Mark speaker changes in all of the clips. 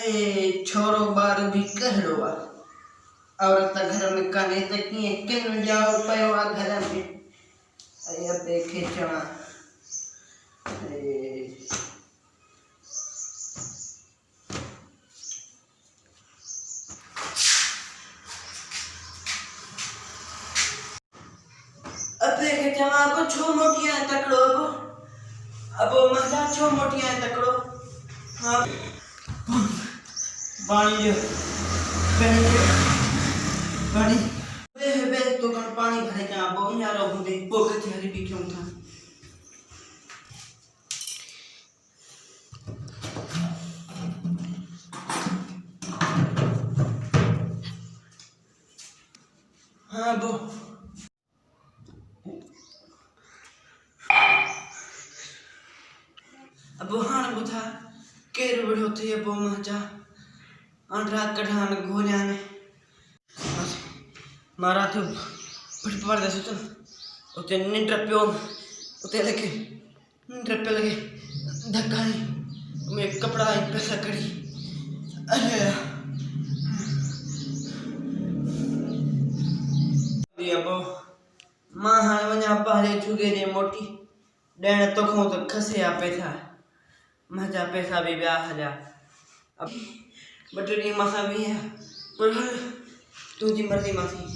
Speaker 1: अरे छोरो बार भी कहड़ो आ औरत घर में काने त कीअं किन जाओ पियो आहे घर में अरे अबे खिचणा अबे खिचणा अब छो मोटियां तकड़ो अब मजा छो मोटियां तकड़ो हाँ पानी पानी बे तो कन पानी भरे जा बो यारो बुंदे पो कथि हरी पी क्यों था हाँ बो अब हान बुधा केर बड़ो थे बो मजा अंडरा कढ़ान घोल्याने मारा तो फट पड़ गया सोचन उते निंद्र पियो उते लगे निंद्र पे लगे धक्का नहीं मैं कपड़ा एक पैसा कड़ी अरे दिया बो मां हाने वना पहले चुगे दे मोटी डेण तो खो तो खसे आ पैसा मजा पैसा भी ब्याह जा अब बटरी मासा भी है पर तुझी मर्जी मासी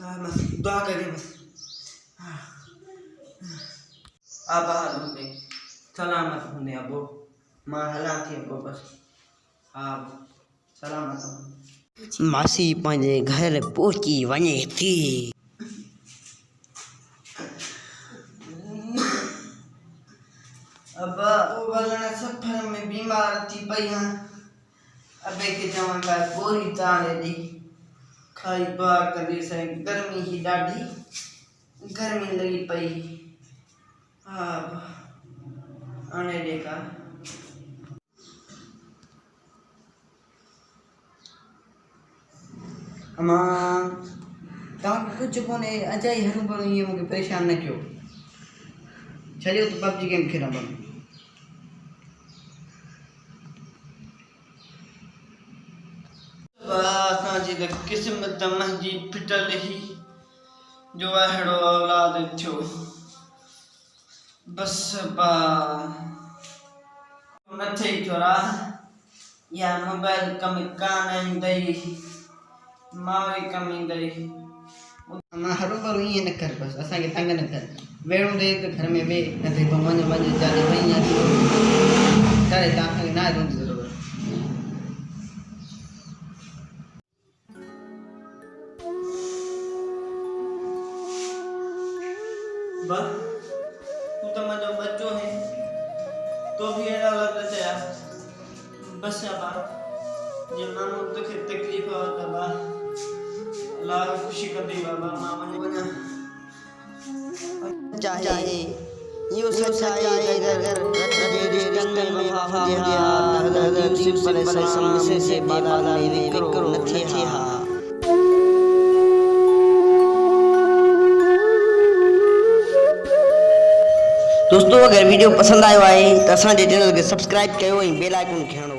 Speaker 1: हाँ बस दुआ कर दे बस हाँ अब होंगे सलामत होंगे अबो माँ हला थी अबो बस अब सलामत
Speaker 2: मासी पंहिंजे घर पहुची वञे थी।
Speaker 1: अब वो वलण सफर में बीमार थी पई हाँ अबे के चवण का पूरी ताणे दी खाई बार कदी से गर्मी ही डाढ़ी गर्मी लगी पई अब आने देखा अमा तव्हां कुछ कोने अजाई हरू पर ये मुझे परेशान न कयो छड़ियो तो पबजी गेम खेला बन असांजी त किस्मत मुंहिंजी फिटल ही जो अहिड़ो औलाद थियो बस बा न थई थोरा या मोबाइल कम कान ईंदई मावे कम ईंदई मां हरू भरू ईअं न कर बस असांखे तंग न कर वेड़ो दे त घर में वे न थिए तो वञ वञ जाने वई या करे तव्हांखे न आहे तुंहिंजी ज़रूरत बा तू तो मजो बच्चो है तो भी एड़ा लग रहा है बस बा जे मानो तो के तकलीफ हो त बा अल्लाह खुशी कर दे बाबा मां वने
Speaker 2: चाहे यो सच्चाई अगर जे रिश्तन में वफा हो गया यूसुफ अलैहिस्सलाम से बाला में विक्रो न थे हा। दोस्तों अगर वीडियो पसंद आयो है तो असांजे चैनल के सब्सक्राइब कयो ऐं बेल आइकन खणो।